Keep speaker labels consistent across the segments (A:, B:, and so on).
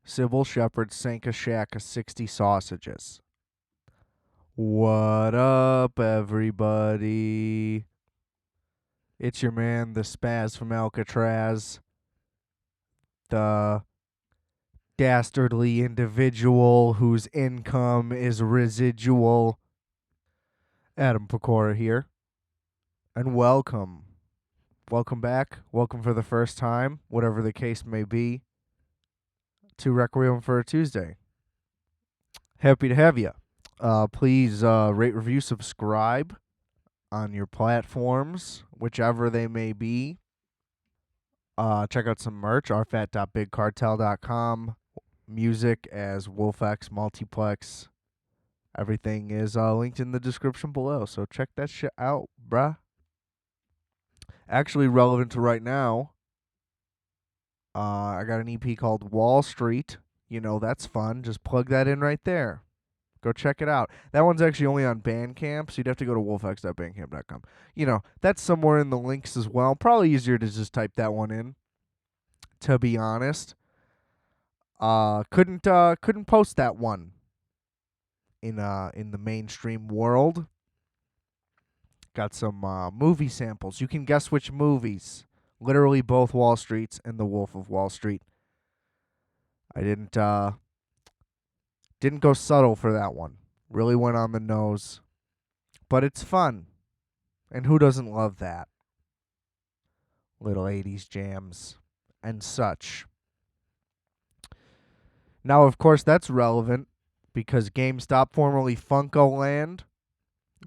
A: Sybil Shepherd sank a shack of 60 sausages. What up, everybody? It's your man, the Spaz from Alcatraz, the dastardly individual whose income is residual. Adam Pecora here, and welcome. Welcome back. Welcome for the first time, whatever the case may be, to Requiem for a Tuesday. Happy to have you. Please rate, review, subscribe on your platforms, whichever they may be. Check out some merch, rfat.bigcartel.com. Music as WolfX Multiplex. Everything is linked in the description below, so check that shit out, bruh. Actually relevant to right now, I got an EP called Wall Street. You know, that's fun. Just plug that in right there. Go check it out. That one's actually only on Bandcamp, so you'd have to go to wolfx.bandcamp.com. You know, that's somewhere in the links as well. Probably easier to just type that one in, to be honest. Couldn't post that one in the mainstream world. Got some movie samples. You can guess which movies. Literally both Wall Streets and The Wolf of Wall Street. I didn't go subtle for that one. Really went on the nose. But it's fun. And who doesn't love that? Little 80s jams and such. Now, of course, that's relevant because GameStop, formerly Funko Land,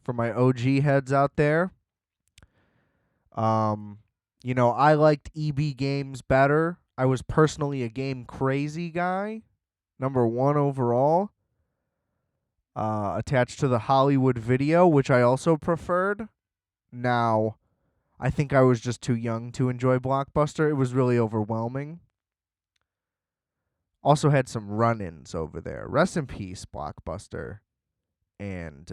A: for my OG heads out there. You know, I liked EB Games better. I was personally a game crazy guy. Number one overall. Attached to the Hollywood Video, which I also preferred. Now, I think I was just too young to enjoy Blockbuster. It was really overwhelming. Also had some run-ins over there. Rest in peace, Blockbuster. And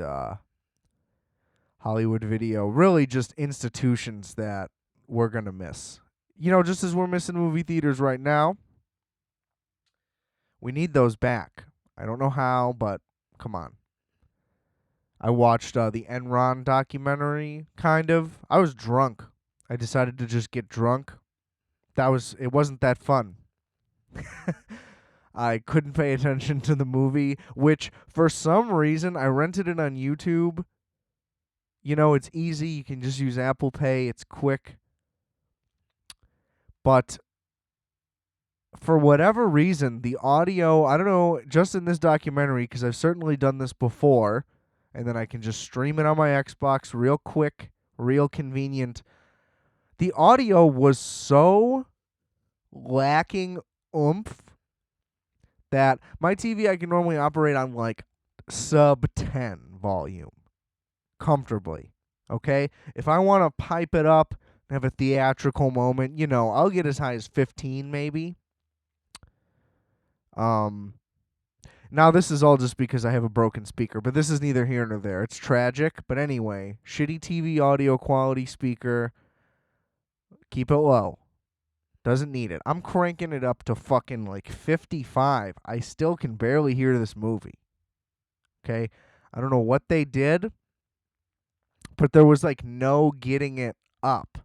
A: Hollywood Video. Really just institutions that we're going to miss. You know, just as we're missing movie theaters right now, we need those back. I don't know how, but come on. I watched the Enron documentary, kind of. I was drunk. I decided to just get drunk. It wasn't that fun. I couldn't pay attention to the movie, which for some reason I rented it on YouTube. You know, it's easy. You can just use Apple Pay. It's quick. But for whatever reason, the audio, I don't know, just in this documentary, because I've certainly done this before, and then I can just stream it on my Xbox real quick, real convenient. The audio was so lacking oomph that my TV I can normally operate on like sub 10 volume comfortably. Okay? If I want to pipe it up and have a theatrical moment, you know, I'll get as high as 15 maybe. Now this is all just because I have a broken speaker, but this is neither here nor there. It's tragic, but anyway, shitty TV audio quality speaker. Keep it low. Doesn't need it. I'm cranking it up to fucking like 55. I still can barely hear this movie. Okay? I don't know what they did, but there was like no getting it up.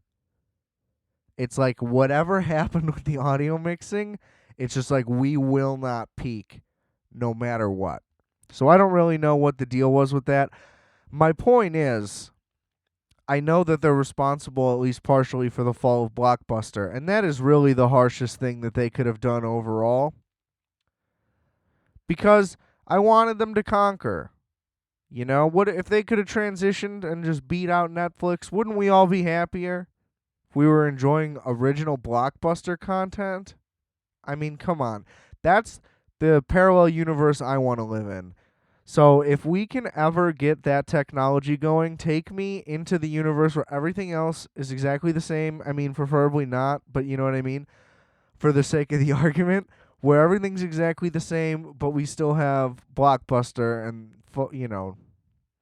A: It's like whatever happened with the audio mixing, it's just like we will not peak no matter what. So I don't really know what the deal was with that. My point is, I know that they're responsible at least partially for the fall of Blockbuster, and that is really the harshest thing that they could have done overall. Because I wanted them to conquer. You know, what if they could have transitioned and just beat out Netflix? Wouldn't we all be happier if we were enjoying original Blockbuster content? I mean, come on. That's the parallel universe I want to live in. So if we can ever get that technology going, take me into the universe where everything else is exactly the same. I mean, preferably not, but you know what I mean? For the sake of the argument, where everything's exactly the same, but we still have Blockbuster and, you know,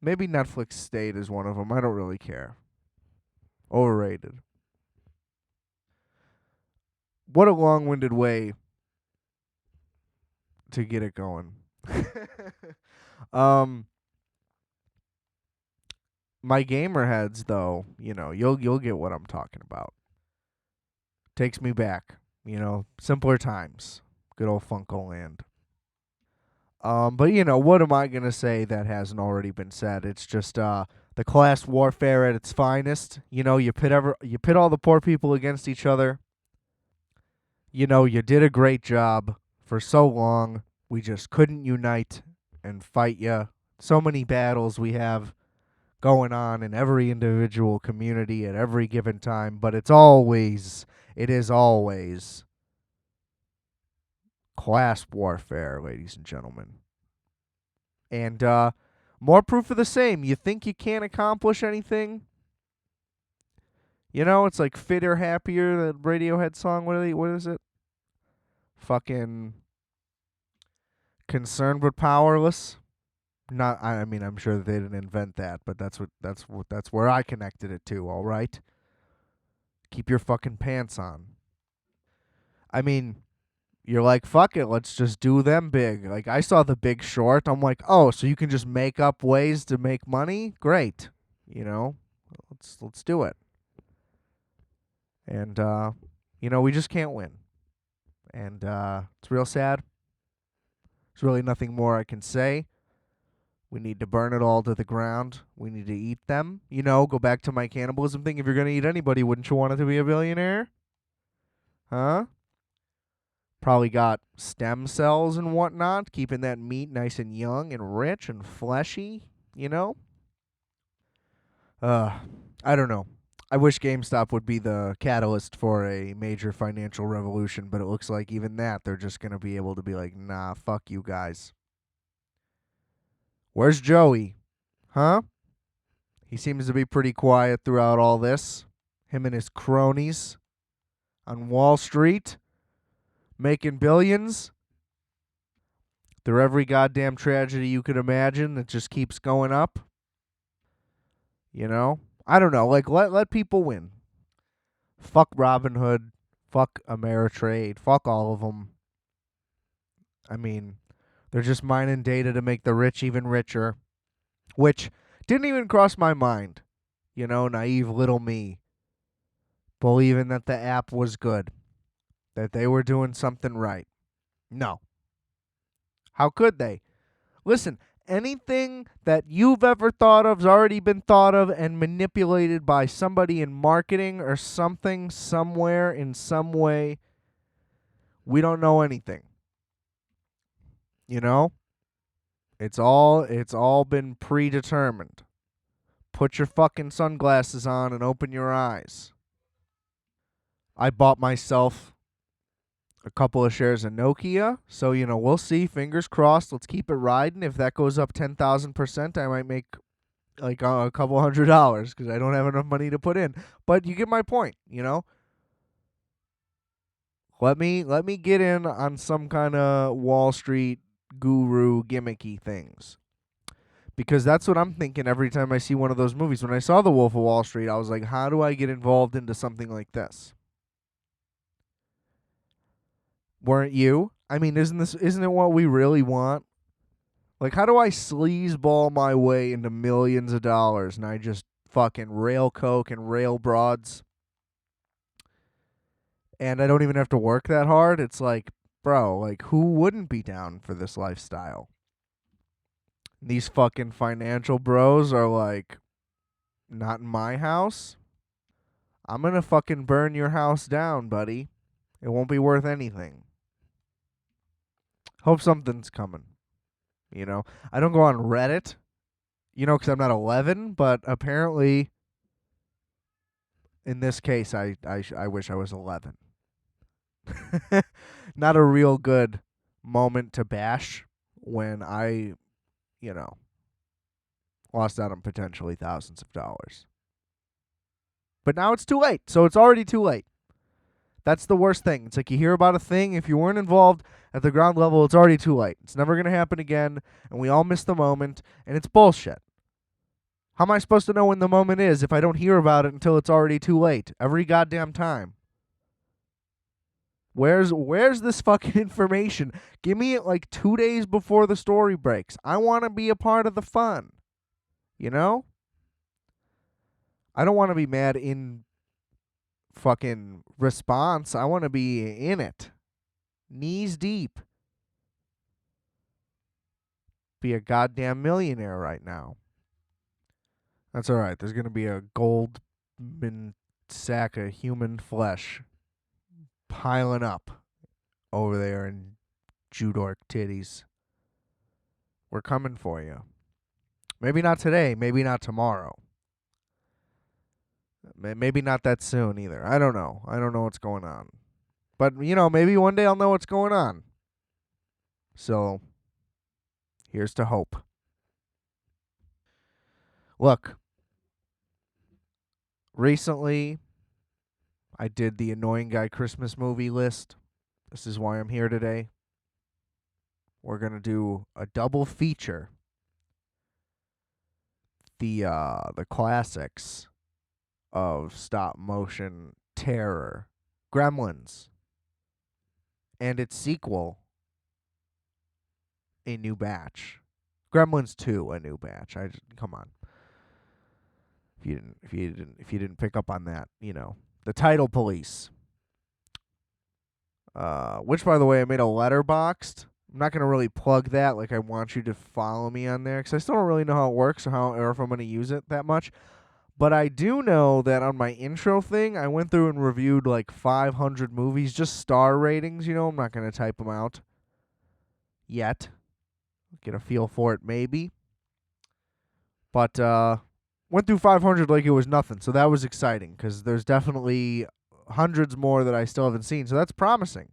A: maybe Netflix State is one of them. I don't really care. Overrated. What a long-winded way to get it going. um, my gamer heads, though, you'll get what I'm talking about. Takes me back, simpler times, good old Funko Land. But what am I gonna say that hasn't already been said? It's just the class warfare at its finest. You pit all the poor people against each other. You did a great job for so long. We just couldn't unite and fight you. So many battles we have going on in every individual community at every given time, but it is always class warfare, ladies and gentlemen. And more proof of the same. You think you can't accomplish anything? It's like Fitter Happier, the Radiohead song. What is it? Fucking concerned but powerless. Not I mean I'm sure that they didn't invent that, but that's where I connected it to, all right? Keep your fucking pants on. I mean, you're like, fuck it, let's just do them big. Like, I saw The Big Short. I'm like, oh, so you can just make up ways to make money? Great. Let's do it. And we just can't win. And it's real sad. There's really nothing more I can say. We need to burn it all to the ground. We need to eat them. Go back to my cannibalism thing. If you're going to eat anybody, wouldn't you want it to be a billionaire? Huh? Probably got stem cells and whatnot, keeping that meat nice and young and rich and fleshy, I don't know. I wish GameStop would be the catalyst for a major financial revolution, but it looks like even that, they're just going to be able to be like, nah, fuck you guys. Where's Joey? Huh? He seems to be pretty quiet throughout all this. Him and his cronies on Wall Street, making billions through every goddamn tragedy you could imagine that just keeps going up. I don't know. Like, let people win. Fuck Robinhood. Fuck Ameritrade. Fuck all of them. I mean, they're just mining data to make the rich even richer, which didn't even cross my mind. Naive little me, believing that the app was good, that they were doing something right. No. How could they? Listen, anything that you've ever thought of has already been thought of and manipulated by somebody in marketing or something, somewhere, in some way. We don't know anything. It's all been predetermined. Put your fucking sunglasses on and open your eyes. I bought myself a couple of shares of Nokia, so we'll see. Fingers crossed. Let's keep it riding. If that goes up 10,000%, I might make like a couple $100 because I don't have enough money to put in. But you get my point. Let me get in on some kind of Wall Street guru gimmicky things. Because that's what I'm thinking every time I see one of those movies. When I saw The Wolf of Wall Street, I was like, how do I get involved into something like this? Weren't you? I mean, isn't it what we really want? Like, how do I sleazeball my way into millions of dollars and I just fucking rail coke and rail broads? And I don't even have to work that hard? It's like, bro, like, who wouldn't be down for this lifestyle? These fucking financial bros are like, not in my house. I'm gonna fucking burn your house down, buddy. It won't be worth anything. Hope something's coming. I don't go on Reddit, because I'm not 11, but apparently in this case, I wish I was 11. Not a real good moment to bash when I, lost out on potentially thousands of dollars. But now it's too late, so it's already too late. That's the worst thing. It's like you hear about a thing, if you weren't involved at the ground level, it's already too late. It's never going to happen again, and we all miss the moment, and it's bullshit. How am I supposed to know when the moment is if I don't hear about it until it's already too late? Every goddamn time. Where's this fucking information? Give me it like 2 days before the story breaks. I want to be a part of the fun. You know? I don't want to be mad in fucking response. I want to be in it. Knees deep. Be a goddamn millionaire right now. That's all right. There's going to be a gold sack of human flesh piling up over there in Judork titties. We're coming for you. Maybe not today. Maybe not tomorrow. Maybe not that soon either. I don't know. I don't know what's going on. But, maybe one day I'll know what's going on. So, here's to hope. Look, recently I did the Annoying Guy Christmas movie list. This is why I'm here today. We're going to do a double feature. The classics of stop motion terror, Gremlins, and its sequel, A New Batch. Gremlins 2, A New Batch. Come on. If you didn't pick up on that, the title police. Which, by the way, I made a letterboxed. I'm not gonna really plug that. Like, I want you to follow me on there because I still don't really know how it works or if I'm gonna use it that much. But I do know that on my intro thing, I went through and reviewed like 500 movies, just star ratings. I'm not gonna type them out yet. Get a feel for it, maybe. But went through 500 like it was nothing, so that was exciting because there's definitely hundreds more that I still haven't seen, so that's promising.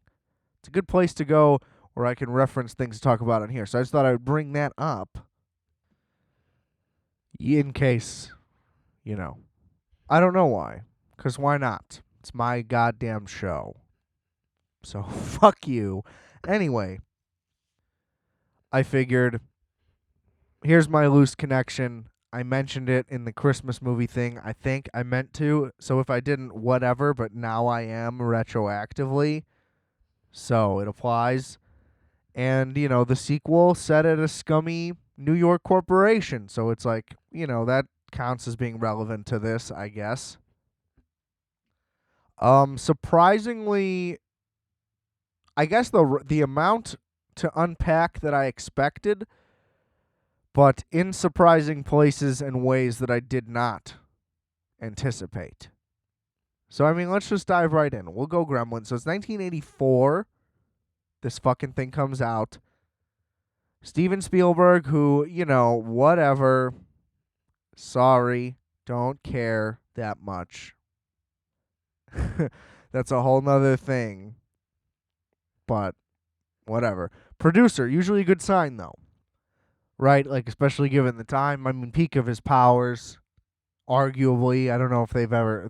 A: It's a good place to go where I can reference things to talk about on here, so I just thought I would bring that up in case, I don't know why, because why not? It's my goddamn show. So, fuck you. Anyway, I figured, here's my loose connection. I mentioned it in the Christmas movie thing. I think I meant to. So if I didn't, whatever. But now I am retroactively. So it applies. And, the sequel set at a scummy New York corporation. So it's like, that counts as being relevant to this, I guess. Surprisingly, I guess the amount to unpack that I expected, but in surprising places and ways that I did not anticipate. So, let's just dive right in. We'll go Gremlins. So, it's 1984. This fucking thing comes out. Steven Spielberg, who, whatever. Sorry. Don't care that much. That's a whole nother thing. But, whatever. Producer, usually a good sign, though. Right? Like, especially given the time. Peak of his powers. Arguably, I don't know if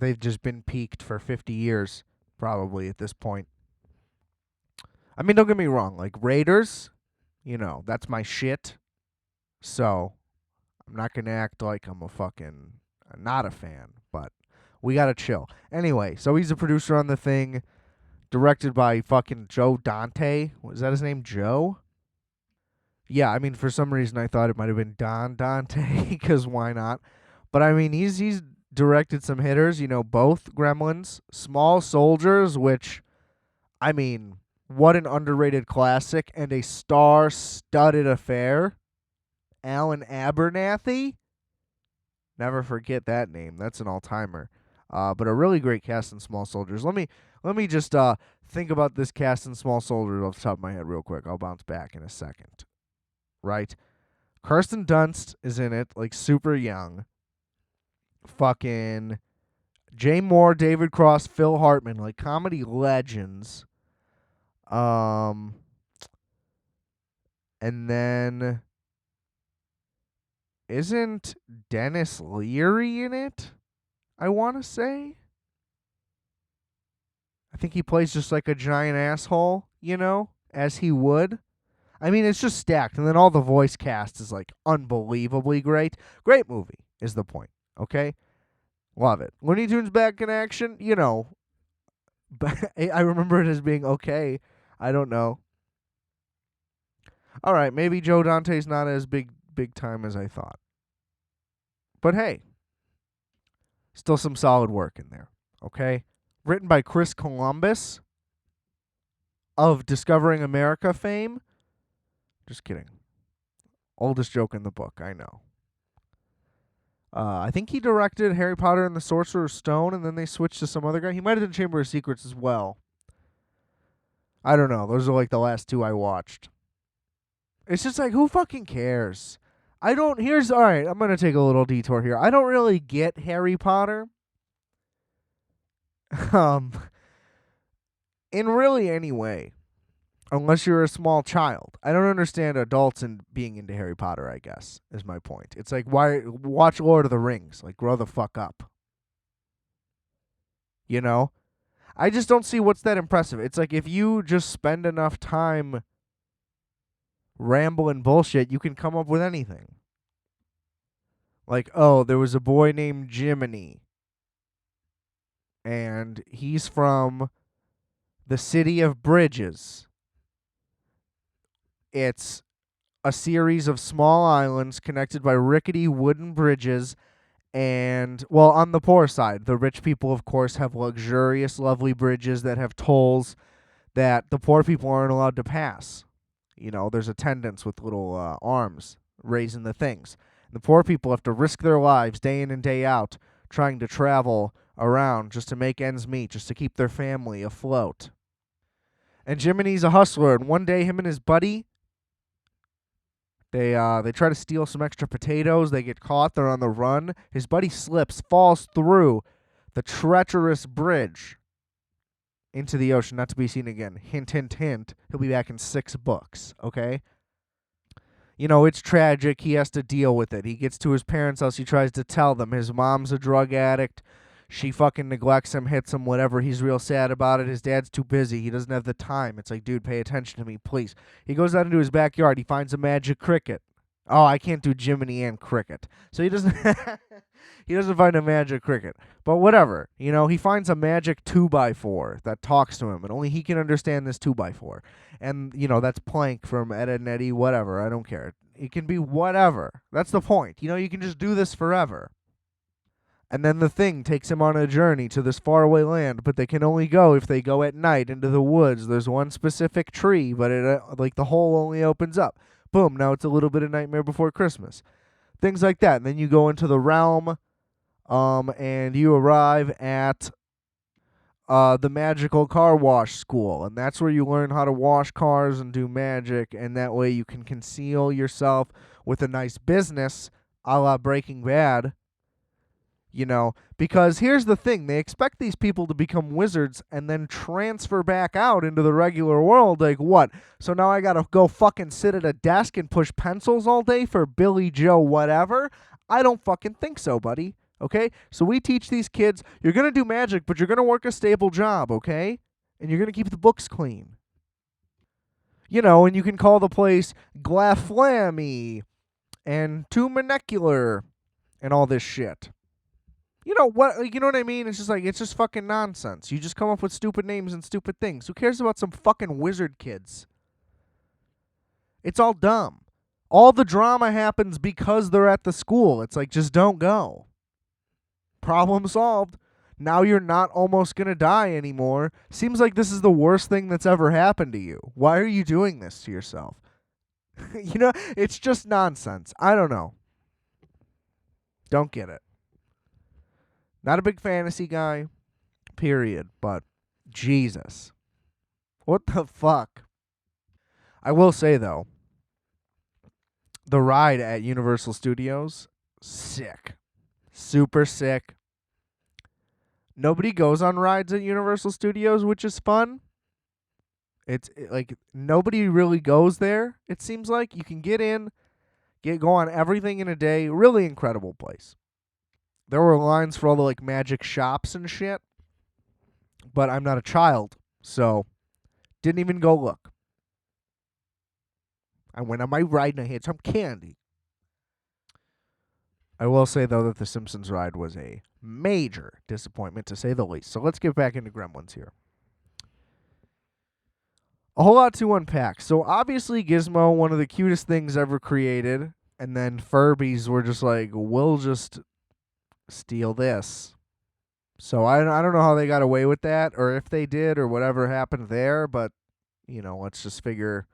A: they've just been peaked for 50 years, probably at this point. Don't get me wrong, like Raiders, that's my shit. So, I'm not going to act like I'm not a fan, but we got to chill. Anyway, so he's a producer on the thing, directed by fucking Joe Dante. Was that his name, Joe? Yeah, for some reason I thought it might have been Don Dante, because why not? But he's directed some hitters, both Gremlins, Small Soldiers, which, what an underrated classic and a star-studded affair. Alan Abernathy, never forget that name. That's an all-timer. But a really great cast in Small Soldiers. Let me just think about this cast in Small Soldiers off the top of my head real quick. I'll bounce back in a second. Right? Kirsten Dunst is in it, like super young. Fucking Jay Moore, David Cross, Phil Hartman, like comedy legends. And then isn't Dennis Leary in it? I want to say. I think he plays just like a giant asshole, as he would. It's just stacked. And then all the voice cast is like unbelievably great. Great movie is the point, okay? Love it. Looney Tunes back in action, But I remember it as being okay. I don't know. All right, maybe Joe Dante's not as big time as I thought. But hey, still some solid work in there. Okay? Written by Chris Columbus of Discovering America fame. Just kidding. Oldest joke in the book, I know. I think he directed Harry Potter and the Sorcerer's Stone, and then they switched to some other guy. He might have done Chamber of Secrets as well. I don't know. Those are like the last two I watched. It's just like, who fucking cares? All right, I'm going to take a little detour here. I don't really get Harry Potter. Um, in really any way. Unless you're a small child. I don't understand adults and being into Harry Potter, I guess, is my point. It's like, why watch Lord of the Rings? Like, grow the fuck up. You know? I just don't see what's that impressive. It's like if you just spend enough time rambling bullshit, you can come up with anything. Like, oh, there was a boy named Jiminy, and he's from the city of Bridges. It's a series of small islands connected by rickety wooden bridges. And, well, on the poor side, the rich people, of course, have luxurious, lovely bridges that have tolls that the poor people aren't allowed to pass. You know, there's attendants with little arms raising the things. And the poor people have to risk their lives day in and day out trying to travel around just to make ends meet, just to keep their family afloat. And Jiminy's a hustler, and one day him and his buddy, they try to steal some extra potatoes. They get caught. They're on the run. His buddy slips, falls through the treacherous bridge into the ocean, not to be seen again. Hint, hint, hint. He'll be back in 6 books, okay? You know, it's tragic. He has to deal with it. He gets to his parents' house. He tries to tell them. His mom's a drug addict. She fucking neglects him, hits him, whatever. He's real sad about it. His dad's too busy. He doesn't have the time. It's like, dude, pay attention to me, please. He goes out into his backyard. He finds a magic cricket. Oh, I can't do Jiminy and cricket. So he doesn't he doesn't find a magic cricket. But whatever. You know, he finds a magic 2x4 that talks to him, and only he can understand this 2x4. And, you know, that's Plank from Ed, Edd n Eddy, whatever. I don't care. It can be whatever. That's the point. You know, you can just do this forever. And then the thing takes him on a journey to this faraway land, but they can only go if they go at night into the woods. There's one specific tree, but it like the hole only opens up. Boom, now it's a little bit of Nightmare Before Christmas. Things like that. And then you go into the realm, and you arrive at the magical car wash school. And that's where you learn how to wash cars and do magic, and that way you can conceal yourself with a nice business, a la Breaking Bad. You know, because here's the thing. They expect these people to become wizards and then transfer back out into the regular world. Like, what? So now I got to go fucking sit at a desk and push pencils all day for Billy Joe whatever? I don't fucking think so, buddy. Okay? So we teach these kids, you're going to do magic, but you're going to work a stable job, okay? And you're going to keep the books clean. You know, and you can call the place Glaflammy and Tumolecular and all this shit. You know what? You know what I mean? It's just like, it's just fucking nonsense. You just come up with stupid names and stupid things. Who cares about some fucking wizard kids? It's all dumb. All the drama happens because they're at the school. It's like, just don't go. Problem solved. Now you're not almost going to die anymore. Seems like this is the worst thing that's ever happened to you. Why are you doing this to yourself? You know, it's just nonsense. I don't know. Don't get it. Not a big fantasy guy, period, but Jesus. What the fuck? I will say, though, the ride at Universal Studios, sick. Super sick. Nobody goes on rides at Universal Studios, which is fun. It's like nobody really goes there, it seems like. You can get in, go on everything in a day. Really incredible place. There were lines for all the like magic shops and shit, but I'm not a child, so didn't even go look. I went on my ride and I had some candy. I will say, though, that the Simpsons ride was a major disappointment, to say the least. So let's get back into Gremlins here. A whole lot to unpack. So obviously Gizmo, one of the cutest things ever created, and then Furbies were just like, we'll just steal this. So I don't know how they got away with that, or if they did, or whatever happened there, but, let's just figure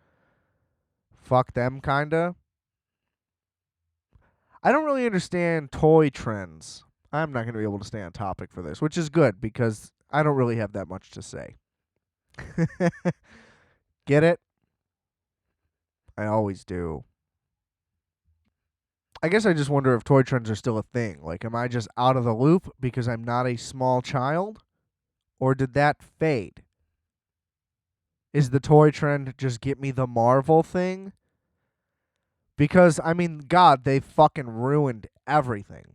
A: fuck them, kinda. I don't really understand toy trends. I'm not going to be able to stay on topic for this, which is good because I don't really have that much to say. Get it? I always do. I guess I just wonder if toy trends are still a thing. Like, am I just out of the loop because I'm not a small child? Or did that fade? Is the toy trend just get me the Marvel thing? Because, I mean, God, they fucking ruined everything.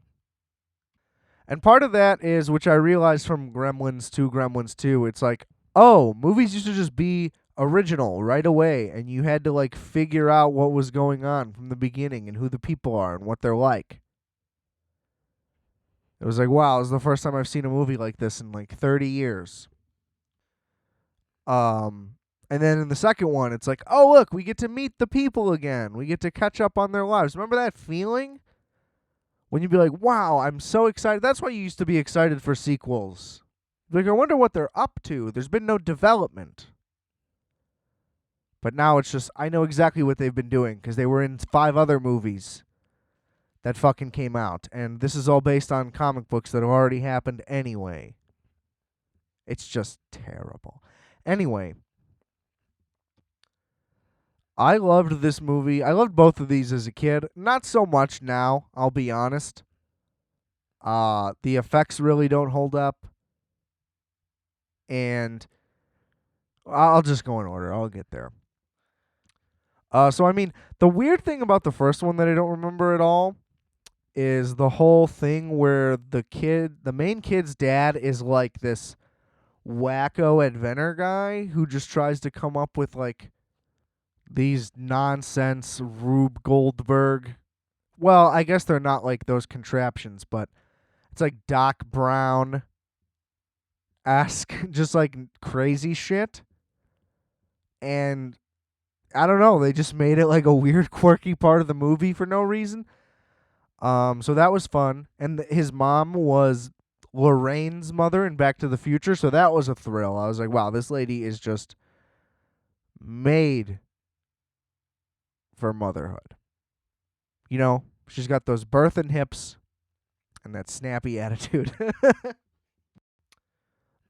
A: And part of that is, which I realized from Gremlins to Gremlins 2, it's like, oh, movies used to just be original right away, and you had to, like, figure out what was going on from the beginning and who the people are and what they're like. It was like, wow, this is the first time I've seen a movie like this in, like, 30 years. And then in the second one, it's like, oh, look, we get to meet the people again. We get to catch up on their lives. Remember that feeling? When you'd be like, wow, I'm so excited. That's why you used to be excited for sequels. Like, I wonder what they're up to. There's been no development. But now it's just, I know exactly what they've been doing because they were in 5 other movies that fucking came out. And this is all based on comic books that have already happened anyway. It's just terrible. Anyway, I loved this movie. I loved both of these as a kid. Not so much now, I'll be honest. The effects really don't hold up. And I'll just go in order. I'll get there. So, I mean, the weird thing about the first one that I don't remember at all is the whole thing where the main kid's dad is like this wacko inventor guy who just tries to come up with, like, these nonsense Rube Goldberg. Well, I guess they're not like those contraptions, but it's like Doc Brown-esque, just like crazy shit. And I don't know, they just made it like a weird, quirky part of the movie for no reason. So that was fun. And his mom was Lorraine's mother in Back to the Future, so that was a thrill. I was like, wow, this lady is just made for motherhood. She's got those birthing hips and that snappy attitude.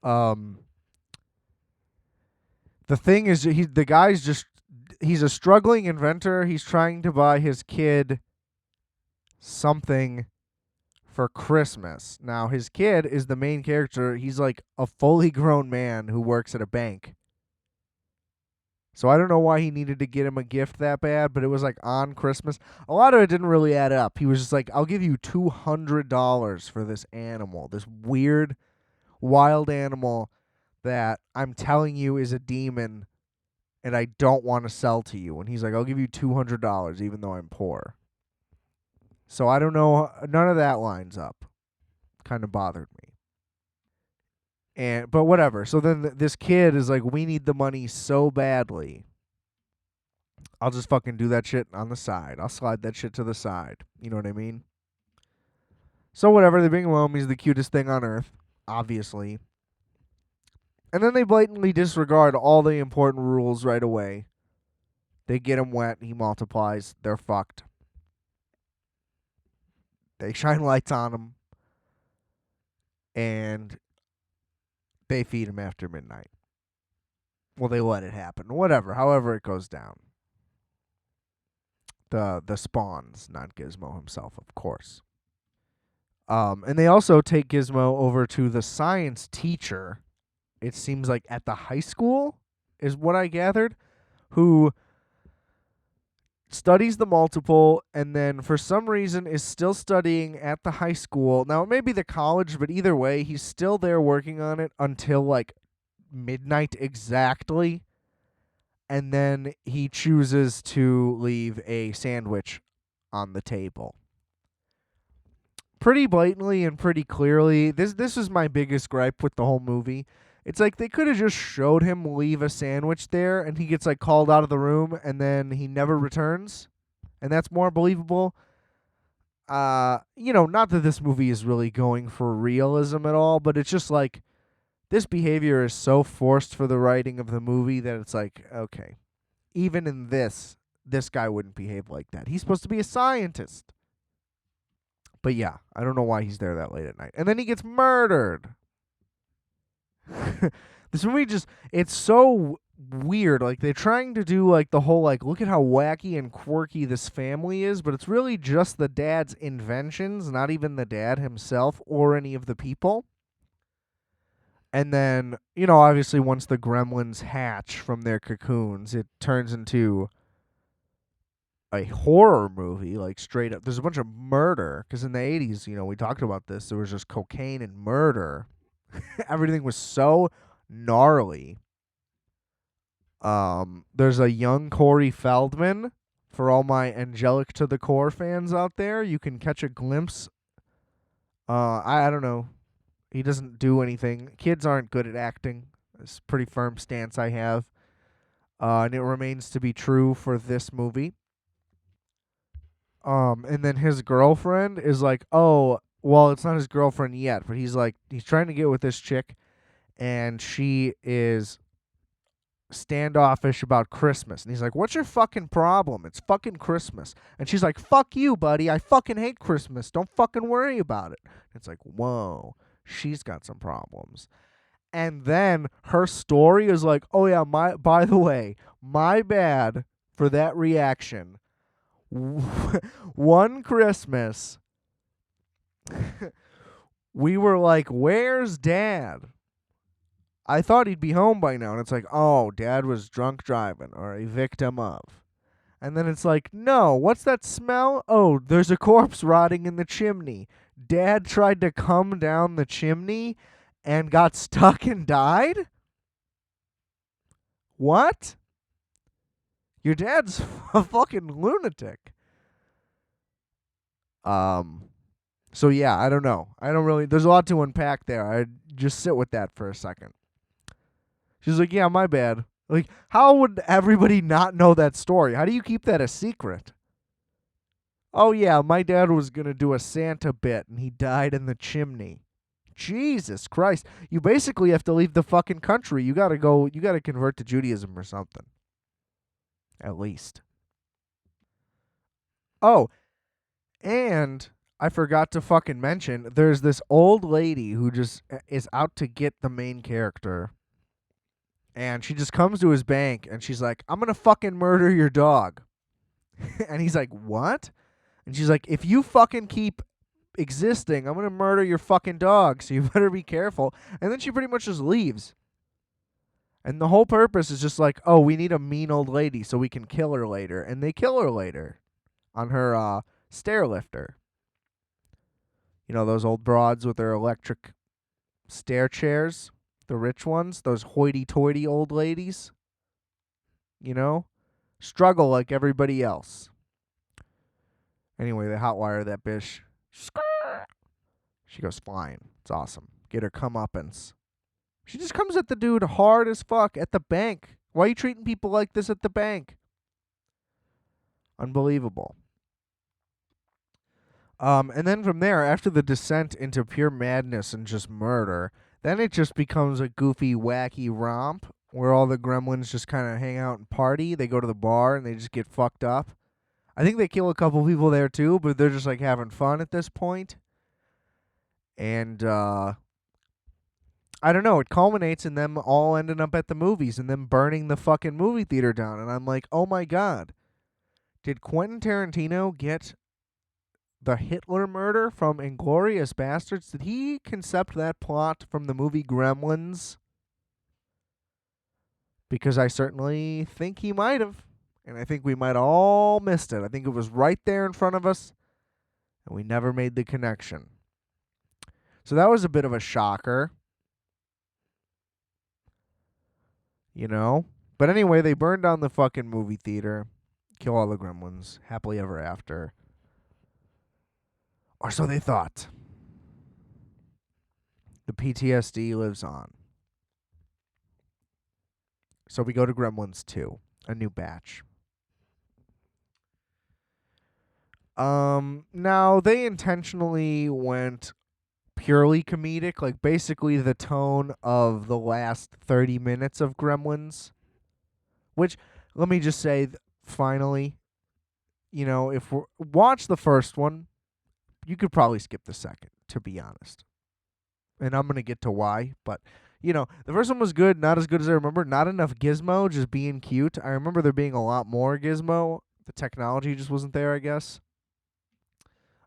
A: um, the thing is, he's a struggling inventor. He's trying to buy his kid something for Christmas. Now, his kid is the main character. He's like a fully grown man who works at a bank. So I don't know why he needed to get him a gift that bad, but it was like on Christmas. A lot of it didn't really add up. He was just like, I'll give you $200 for this animal, this weird, wild animal that I'm telling you is a demon and I don't want to sell to you. And he's like, I'll give you $200 even though I'm poor. So I don't know. None of that lines up. Kind of bothered me. But whatever. So then this kid is like, we need the money so badly. I'll just fucking do that shit on the side. I'll slide that shit to the side. You know what I mean? So whatever. They bring him home. He's the cutest thing on earth, obviously. And then they blatantly disregard all the important rules right away. They get him wet. He multiplies. They're fucked. They shine lights on him. And they feed him after midnight. Well, they let it happen. Whatever. However it goes down. The spawns, not Gizmo himself, of course. And they also take Gizmo over to the science teacher, it seems like at the high school, is what I gathered, who studies the multiple and then for some reason is still studying at the high school. Now, it may be the college, but either way, he's still there working on it until like midnight exactly. And then he chooses to leave a sandwich on the table. Pretty blatantly and pretty clearly. This is my biggest gripe with the whole movie, It's like they could have just showed him leave a sandwich there and he gets like called out of the room and then he never returns. And that's more believable. Not that this movie is really going for realism at all, but it's just like this behavior is so forced for the writing of the movie that it's like, okay, even in this guy wouldn't behave like that. He's supposed to be a scientist. But yeah, I don't know why he's there that late at night. And then he gets murdered. This movie it's so weird. Like, they're trying to do, like, the whole, like, look at how wacky and quirky this family is, but it's really just the dad's inventions, not even the dad himself or any of the people. And then, obviously once the gremlins hatch from their cocoons, it turns into a horror movie, like straight up. There's a bunch of murder because in the 80s, we talked about this. There was just cocaine and murder. Everything was so gnarly. There's a young Corey Feldman for all my Angelic to the Core fans out there. You can catch a glimpse. I don't know. He doesn't do anything. Kids aren't good at acting. It's a pretty firm stance I have. And it remains to be true for this movie. And then his girlfriend is like, oh, well, it's not his girlfriend yet, but he's trying to get with this chick, and she is standoffish about Christmas. And he's like, what's your fucking problem? It's fucking Christmas. And she's like, fuck you, buddy. I fucking hate Christmas. Don't fucking worry about it. It's like, whoa, she's got some problems. And then her story is like, oh yeah, by the way, my bad for that reaction. One Christmas, we were like, where's Dad? I thought he'd be home by now. And it's like, oh, Dad was drunk driving or a victim of. And then it's like, no, what's that smell? Oh, there's a corpse rotting in the chimney. Dad tried to come down the chimney and got stuck and died? What? Your dad's a fucking lunatic. So yeah, I don't know. I don't really, there's a lot to unpack there. I just sit with that for a second. She's like, yeah, my bad. Like, how would everybody not know that story? How do you keep that a secret? Oh yeah, my dad was going to do a Santa bit and he died in the chimney. Jesus Christ. You basically have to leave the fucking country. You got to convert to Judaism or something. At least. Oh, and I forgot to fucking mention, there's this old lady who just is out to get the main character. And she just comes to his bank and she's like, I'm going to fucking murder your dog. And he's like, what? And she's like, if you fucking keep existing, I'm going to murder your fucking dog, so you better be careful. And then she pretty much just leaves. And the whole purpose is just like, oh, we need a mean old lady so we can kill her later. And they kill her later on her stair lifter. Those old broads with their electric stair chairs, the rich ones, those hoity-toity old ladies. Struggle like everybody else. Anyway, they hotwire that bitch. She goes flying. It's awesome. Get her comeuppance. She just comes at the dude hard as fuck at the bank. Why are you treating people like this at the bank? Unbelievable. And then from there, after the descent into pure madness and just murder, then it just becomes a goofy, wacky romp where all the gremlins just kind of hang out and party. They go to the bar and they just get fucked up. I think they kill a couple people there too, but they're just like having fun at this point. And I don't know, it culminates in them all ending up at the movies and them burning the fucking movie theater down. And I'm like, oh my God. Did Quentin Tarantino get the Hitler murder from Inglourious Basterds? Did he concept that plot from the movie Gremlins? Because I certainly think he might have. And I think we might all missed it. I think it was right there in front of us, and we never made the connection. So that was a bit of a shocker. But anyway, they burn down the fucking movie theater, kill all the gremlins, happily ever after. Or so they thought. The PTSD lives on. So we go to Gremlins 2, a new batch. Now they intentionally went purely comedic, like basically the tone of the last 30 minutes of Gremlins, which let me just say finally, if we watch the first one, you could probably skip the second, to be honest. And I'm going to get to why, but the first one was good, not as good as I remember. Not enough Gizmo, just being cute. I remember there being a lot more Gizmo. The technology just wasn't there, I guess.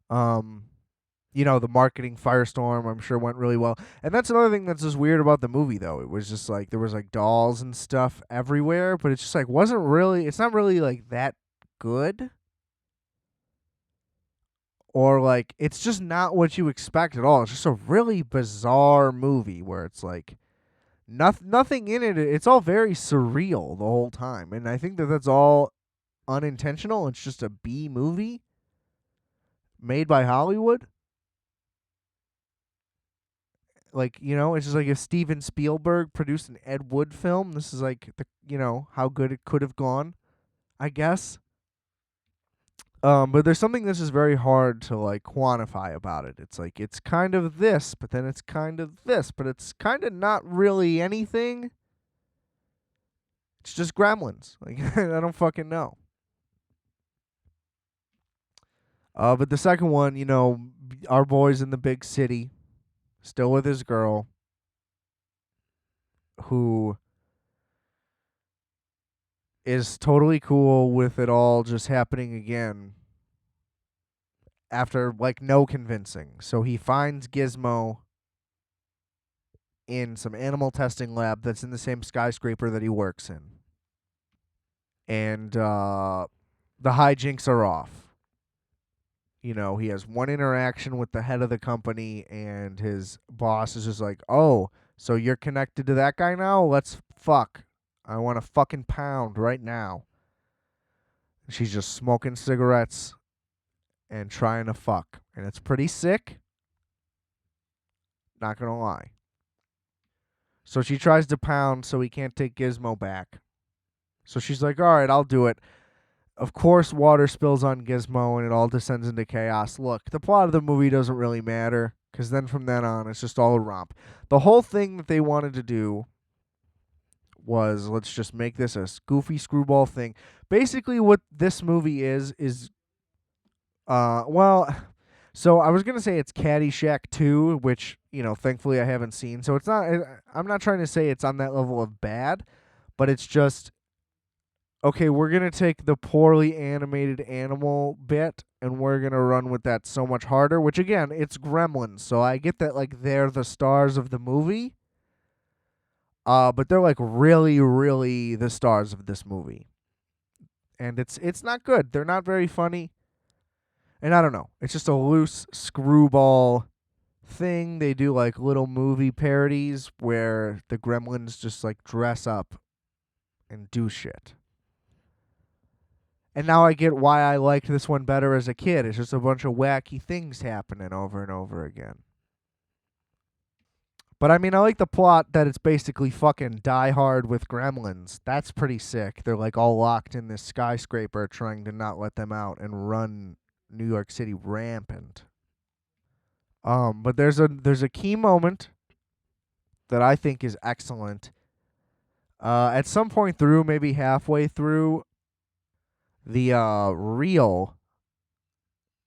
A: Um, the marketing firestorm, I'm sure went really well. And that's another thing that's just weird about the movie, though. It was just like there was like dolls and stuff everywhere, but it's just like it's not really like that good. Or like it's just not what you expect at all. It's just a really bizarre movie where it's like nothing in it. It's all very surreal the whole time, and I think that that's all unintentional. It's just a B movie made by Hollywood. Like, it's just like if Steven Spielberg produced an Ed Wood film, this is like how good it could have gone, I guess. But there's something that's just very hard to like quantify about it. It's like it's kind of this, but then it's kind of this, but it's kind of not really anything. It's just Gremlins. Like I don't fucking know. But the second one, our boy's in the big city, still with his girl, who is totally cool with it all just happening again after like no convincing. So he finds Gizmo in some animal testing lab that's in the same skyscraper that he works in. And the hijinks are off. He has one interaction with the head of the company, and his boss is just like, oh, so you're connected to that guy now? Let's fuck. I want a fucking pound right now. She's just smoking cigarettes and trying to fuck. And it's pretty sick. Not going to lie. So she tries to pound so he can't take Gizmo back. So she's like, all right, I'll do it. Of course, water spills on Gizmo and it all descends into chaos. Look, the plot of the movie doesn't really matter because then from then on, it's just all a romp. The whole thing that they wanted to do was let's just make this a goofy screwball thing. Basically, what this movie is well, so I was gonna say it's Caddyshack 2, which thankfully I haven't seen. So it's not. I'm not trying to say it's on that level of bad, but it's just okay. We're gonna take the poorly animated animal bit and we're gonna run with that so much harder. Which again, it's Gremlins, so I get that like they're the stars of the movie. But they're like really, really the stars of this movie, and it's not good. They're not very funny. And I don't know. It's just a loose screwball thing. They do like little movie parodies where the Gremlins just like dress up and do shit. And now I get why I liked this one better as a kid. It's just a bunch of wacky things happening over and over again. But I mean, I like the plot that it's basically fucking Die Hard with Gremlins. That's pretty sick. They're like all locked in this skyscraper trying to not let them out and run New York City rampant. But there's a key moment that I think is excellent. At some point through, maybe halfway through, the reel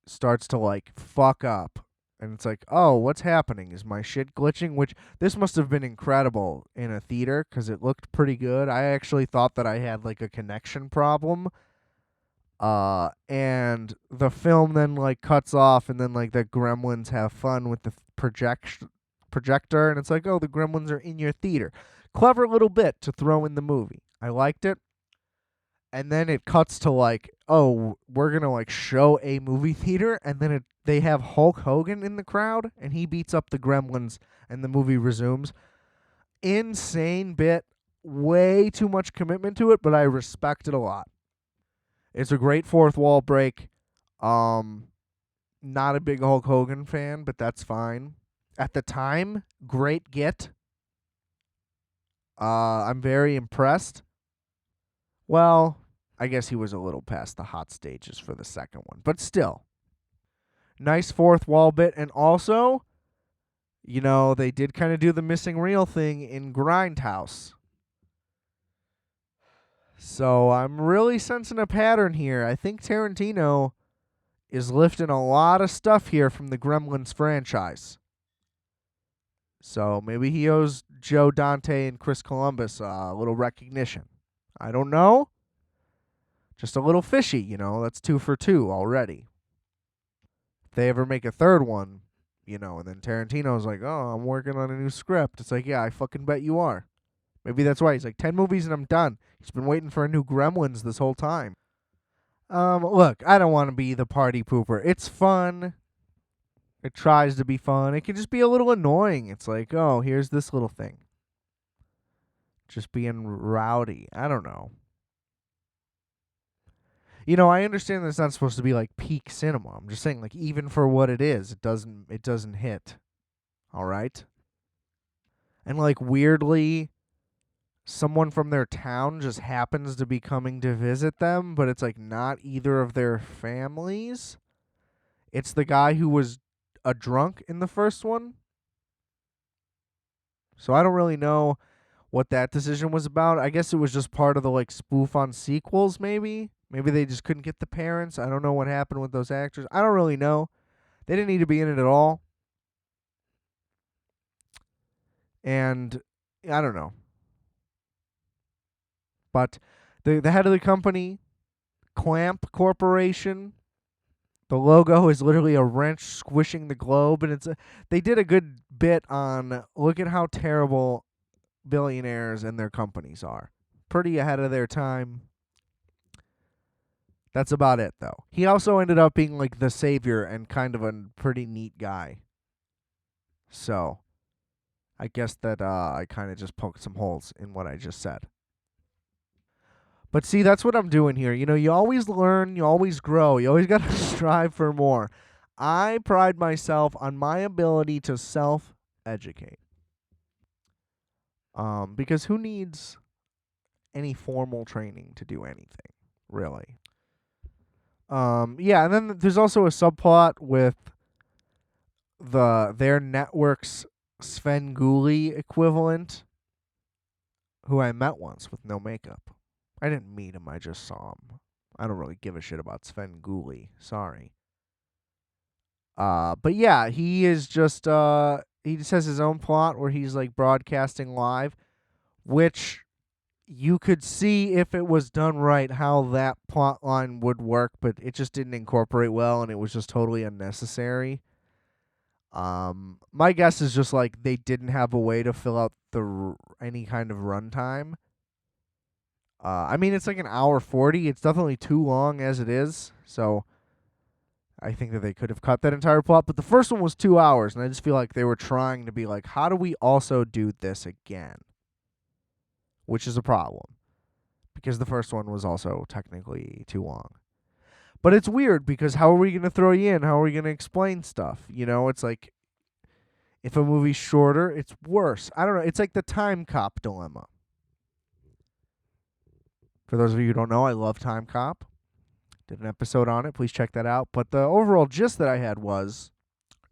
A: starts to like fuck up. And it's like, oh, what's happening? Is my shit glitching? Which this must have been incredible in a theater because it looked pretty good. I actually thought that I had like a connection problem. And the film then like cuts off, and then like the Gremlins have fun with the projector, and it's like, oh, the Gremlins are in your theater. Clever little bit to throw in the movie. I liked it. And then it cuts to like, oh, we're gonna like show a movie theater, and then they have Hulk Hogan in the crowd, and he beats up the Gremlins, and the movie resumes. Insane bit, way too much commitment to it, but I respect it a lot. It's a great fourth wall break. Not a big Hulk Hogan fan, but that's fine. At the time, great get. I'm very impressed. Well, I guess he was a little past the hot stages for the second one, but still. Nice fourth wall bit, and also, they did kind of do the missing reel thing in Grindhouse. So I'm really sensing a pattern here. I think Tarantino is lifting a lot of stuff here from the Gremlins franchise. So maybe he owes Joe Dante and Chris Columbus a little recognition. I don't know. Just a little fishy, That's 2 for 2 already. If they ever make a third one, and then Tarantino's like, oh, I'm working on a new script. It's like, yeah, I fucking bet you are. Maybe that's why he's like 10 movies and I'm done. He's been waiting for a new Gremlins this whole time. Look, I don't want to be the party pooper. It's fun. It tries to be fun. It can just be a little annoying. It's like, oh, here's this little thing. Just being rowdy. I don't know. I understand that it's not supposed to be like peak cinema. I'm just saying, like, even for what it is, it doesn't hit. All right? And like weirdly, someone from their town just happens to be coming to visit them, but it's like not either of their families. It's the guy who was a drunk in the first one. So I don't really know what that decision was about. I guess it was just part of the like spoof on sequels, maybe. Maybe they just couldn't get the parents. I don't know what happened with those actors. I don't really know. They didn't need to be in it at all. And I don't know. But the head of the company, Clamp Corporation, the logo is literally a wrench squishing the globe, and they did a good bit on look at how terrible billionaires and their companies are. Pretty ahead of their time. That's about it, though. He also ended up being like the savior and kind of a pretty neat guy. So, I guess that I kind of just poked some holes in what I just said. But see, that's what I'm doing here. You always learn, you always grow, you always got to strive for more. I pride myself on my ability to self-educate. Because who needs any formal training to do anything, really? Yeah, and then there's also a subplot with their network's Sven Gulli equivalent, who I met once with no makeup. I didn't meet him, I just saw him. I don't really give a shit about Sven Gulli. Sorry. But yeah, he is just he just has his own plot where he's like broadcasting live, which you could see if it was done right how that plot line would work, but it just didn't incorporate well and it was just totally unnecessary. My guess is just like they didn't have a way to fill out any kind of runtime. I mean, it's like an hour 40. It's definitely too long as it is. So I think that they could have cut that entire plot. But the first one was 2 hours, and I just feel like they were trying to be like, how do we also do this again? Which is a problem. Because the first one was also technically too long. But it's weird because how are we going to throw you in? How are we going to explain stuff? It's like if a movie's shorter, it's worse. I don't know. It's like the Time Cop dilemma. For those of you who don't know, I love Time Cop. Did an episode on it. Please check that out. But the overall gist that I had was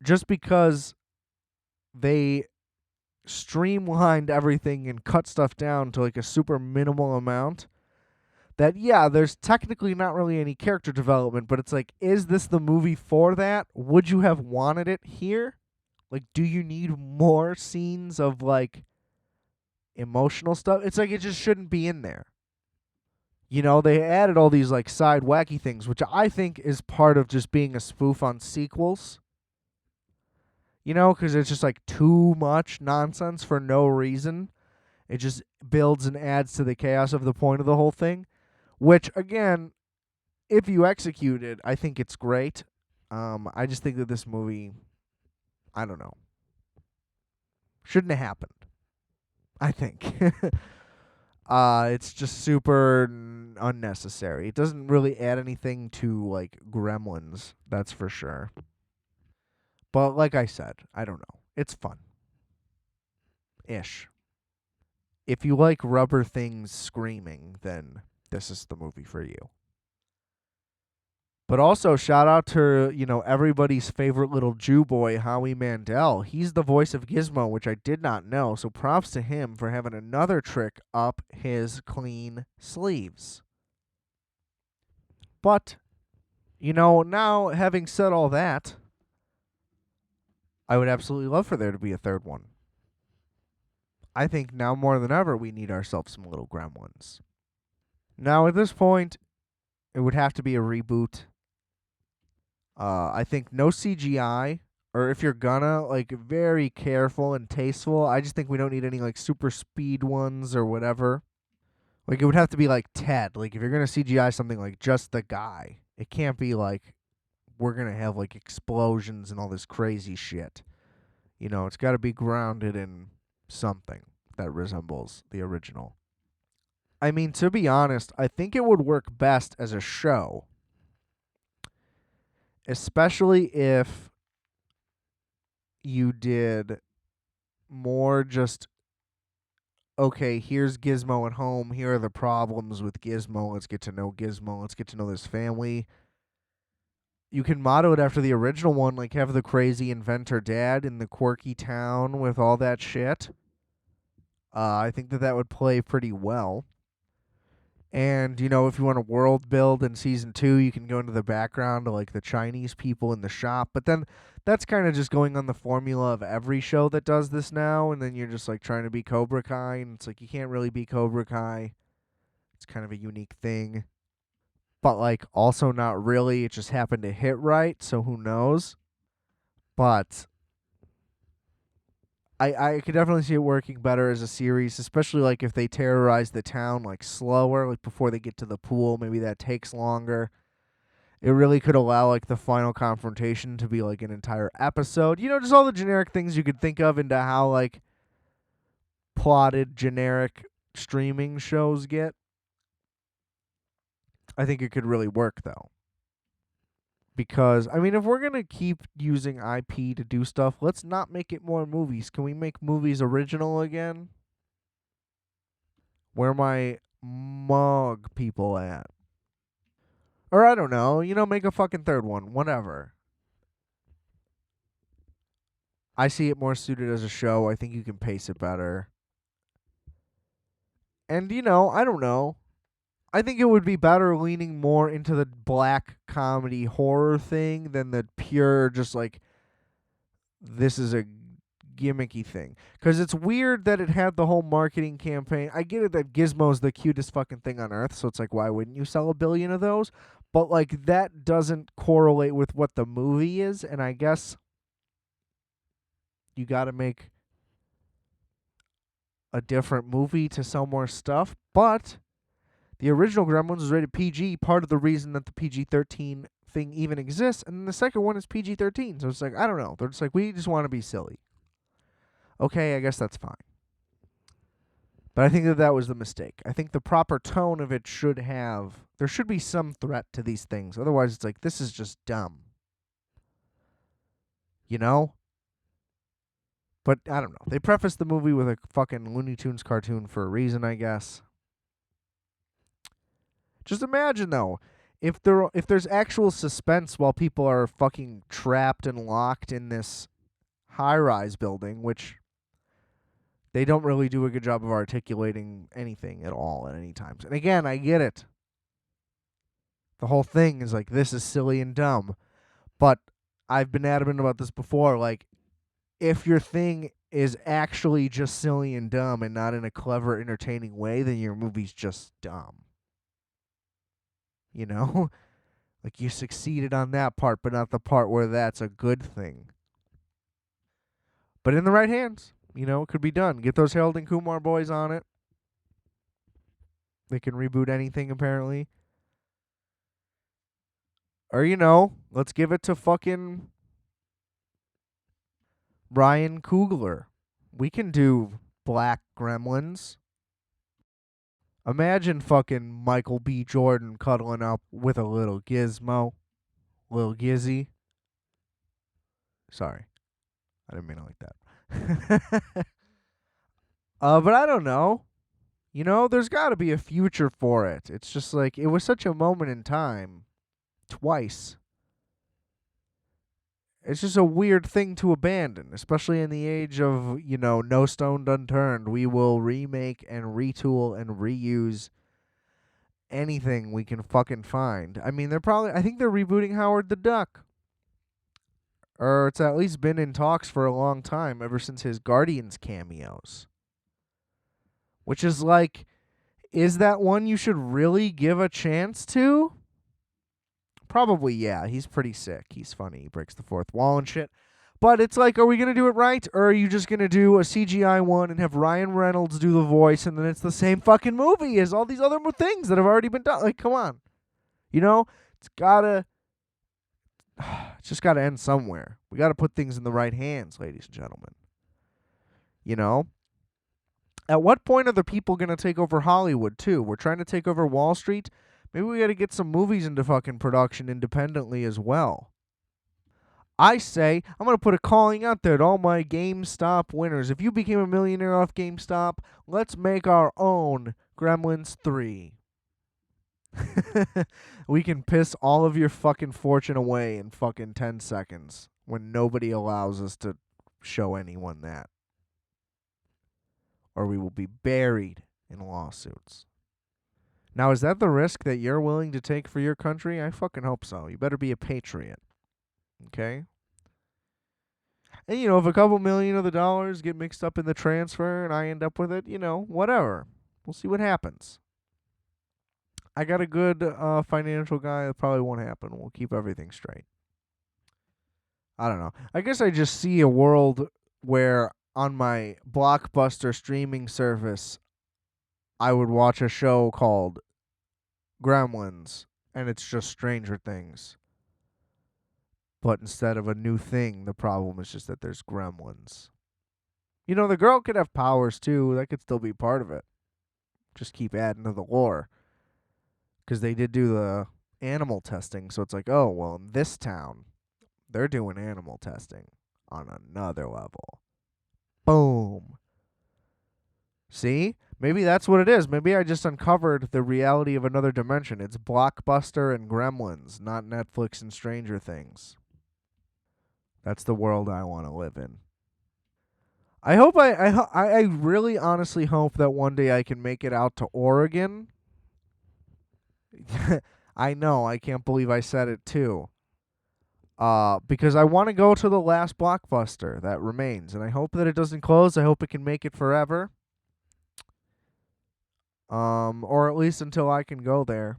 A: just because they streamlined everything and cut stuff down to like a super minimal amount, that, yeah, there's technically not really any character development, but it's like, is this the movie for that? Would you have wanted it here? Like, do you need more scenes of like emotional stuff? It's like it just shouldn't be in there. They added all these like side wacky things, which I think is part of just being a spoof on sequels. Because it's just like too much nonsense for no reason. It just builds and adds to the chaos of the point of the whole thing. Which, again, if you execute it, I think it's great. I just think that this movie, I don't know, shouldn't have happened. I think. It's just super unnecessary. It doesn't really add anything to, like, Gremlins, that's for sure. But like I said, I don't know. It's fun. Ish. if you like rubber things screaming, then this is the movie for you. But also, shout out to, everybody's favorite little Jew boy, Howie Mandel. He's the voice of Gizmo, which I did not know. So props to him for having another trick up his clean sleeves. But, now having said all that, I would absolutely love for there to be a third one. I think now more than ever, we need ourselves some little gremlins. Now, at this point, it would have to be a reboot. I think no CGI, or if you're gonna, like, very careful and tasteful. I just think we don't need any, like, super speed ones or whatever. Like, it would have to be like Ted. Like, if you're gonna CGI something, like, just the guy, it can't be like we're gonna have, like, explosions and all this crazy shit. It's got to be grounded in something that resembles the original. I mean, to be honest, I think it would work best as a show, especially if you did more just, okay, here's Gizmo at home. Here are the problems with Gizmo. Let's get to know Gizmo. Let's get to know this family. You can model it after the original one, like have the crazy inventor dad in the quirky town with all that shit. I think that would play pretty well. And, if you want to world build in season 2, you can go into the background to, like, the Chinese people in the shop. But then that's kind of just going on the formula of every show that does this now. And then you're just, like, trying to be Cobra Kai. And it's like, you can't really be Cobra Kai. It's kind of a unique thing. But, like, also not really. It just happened to hit right. So who knows? But I could definitely see it working better as a series, especially like if they terrorize the town like slower, like before they get to the pool. Maybe that takes longer. It really could allow like the final confrontation to be like an entire episode. Just all the generic things you could think of into how like plotted generic streaming shows get. I think it could really work though. Because, I mean, if we're going to keep using IP to do stuff, let's not make it more movies. Can we make movies original again? Where my mug people at? Or I don't know, make a fucking third one, whatever. I see it more suited as a show. I think you can pace it better. And, I don't know. I think it would be better leaning more into the black comedy horror thing than the pure, just like, this is a gimmicky thing. Because it's weird that it had the whole marketing campaign. I get it that Gizmo's the cutest fucking thing on earth, so it's like, why wouldn't you sell 1 billion of those? But, like, that doesn't correlate with what the movie is, and I guess you gotta make a different movie to sell more stuff. But the original Gremlins was rated PG, part of the reason that the PG-13 thing even exists, and then the second one is PG-13. So it's like, I don't know. They're just like, we just want to be silly. Okay, I guess that's fine. But I think that was the mistake. I think the proper tone of it there should be some threat to these things. Otherwise, it's like, this is just dumb. But I don't know. They prefaced the movie with a fucking Looney Tunes cartoon for a reason, I guess. Just imagine, though, if there's actual suspense while people are fucking trapped and locked in this high-rise building, which they don't really do a good job of articulating anything at all at any times. And again, I get it. The whole thing is like, this is silly and dumb. But I've been adamant about this before. Like, if your thing is actually just silly and dumb and not in a clever, entertaining way, then your movie's just dumb. Like, you succeeded on that part, but not the part where that's a good thing. But in the right hands, it could be done. Get those Harold and Kumar boys on it. They can reboot anything, apparently. Or, let's give it to fucking Ryan Coogler. We can do Black Gremlins. Imagine fucking Michael B. Jordan cuddling up with a little Gizmo. Little Gizzy. Sorry. I didn't mean it like that. But I don't know. You know, there's got to be a future for it. It's just like, it was such a moment in time, twice. It's just a weird thing to abandon, especially in the age of, no stone unturned. We will remake and retool and reuse anything we can fucking find. I mean, I think they're rebooting Howard the Duck. Or it's at least been in talks for a long time, ever since his Guardians cameos. Which is like, is that one you should really give a chance to? Probably, yeah. He's pretty sick. He's funny. He breaks the fourth wall and shit. But it's like, are we going to do it right? Or are you just going to do a CGI one and have Ryan Reynolds do the voice, and then it's the same fucking movie as all these other things that have already been done? Like, come on. You know? It's gotta... It's just gotta end somewhere. We gotta put things in the right hands, ladies and gentlemen. You know? At what point are the people going to take over Hollywood, too? We're trying to take over Wall Street. Maybe we got to get some movies into fucking production independently as well. I say, I'm going to put a calling out there to all my GameStop winners. If you became a millionaire off GameStop, let's make our own Gremlins 3. We can piss all of your fucking fortune away in fucking 10 seconds when nobody allows us to show anyone that. Or we will be buried in lawsuits. Now, is that the risk that you're willing to take for your country? I fucking hope so. You better be a patriot. Okay? And, if a couple million of the dollars get mixed up in the transfer and I end up with it, whatever. We'll see what happens. I got a good financial guy. That probably won't happen. We'll keep everything straight. I don't know. I guess I just see a world where on my Blockbuster streaming service, I would watch a show called Gremlins, and it's just Stranger Things. But instead of a new thing, the problem is just that there's gremlins. The girl could have powers too. That could still be part of it. Just keep adding to the lore. Because they did do the animal testing, so it's like, oh, well, in this town, they're doing animal testing on another level. Boom. See? Maybe that's what it is. Maybe I just uncovered the reality of another dimension. It's Blockbuster and Gremlins, not Netflix and Stranger Things. That's the world I want to live in. I hope I really honestly hope that one day I can make it out to Oregon. I know, I can't believe I said it too. Because I want to go to the last Blockbuster that remains, and I hope that it doesn't close. I hope it can make it forever. Or at least until I can go there.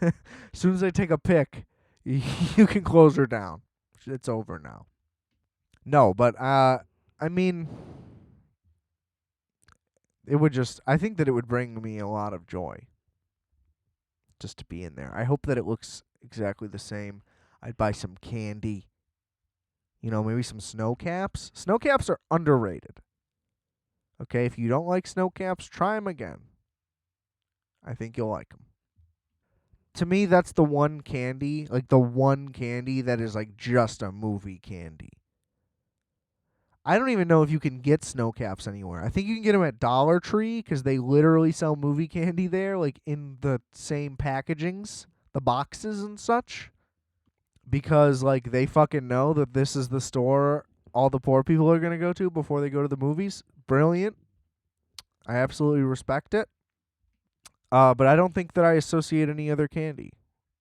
A: As soon as I take a pic, you can close her down. It's over now. No, but I mean, I think that it would bring me a lot of joy just to be in there. I hope that it looks exactly the same. I'd buy some candy. Maybe some snow caps. Snow caps are underrated. Okay, if you don't like snow caps, try them again. I think you'll like them. To me, that's the one candy, that is like just a movie candy. I don't even know if you can get snow caps anywhere. I think you can get them at Dollar Tree because they literally sell movie candy there, like in the same packagings, the boxes and such. Because, like, they fucking know that this is the store all the poor people are going to go to before they go to the movies. Brilliant. I absolutely respect it. But I don't think that I associate any other candy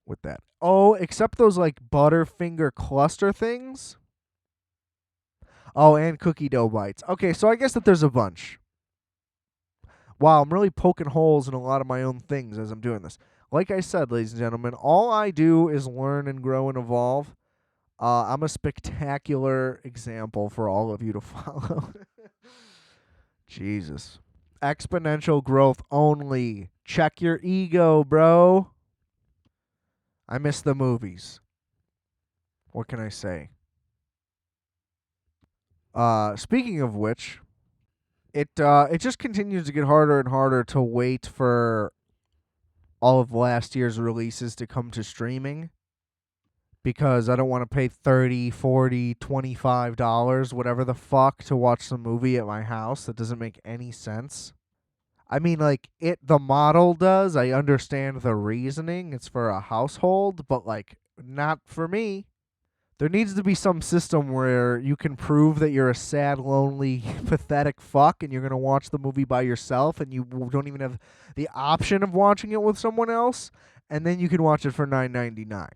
A: with that. Oh, except those, like, Butterfinger cluster things. Oh, and cookie dough bites. Okay, so I guess that there's a bunch. Wow, I'm really poking holes in a lot of my own things as I'm doing this. Like I said, ladies and gentlemen, all I do is learn and grow and evolve. I'm a spectacular example for all of you to follow. Jesus. Exponential growth only. Check your ego, bro. I miss the movies. What can I say? Speaking of which, it just continues to get harder and harder to wait for all of last year's releases to come to streaming. Because I don't want to pay $30, $40, $25, whatever the fuck, to watch some movie at my house. That doesn't make any sense. I mean, like, the model does. I understand the reasoning. It's for a household, but, like, not for me. There needs to be some system where you can prove that you're a sad, lonely, pathetic fuck and you're going to watch the movie by yourself and you don't even have the option of watching it with someone else, and then you can watch it for $9.99.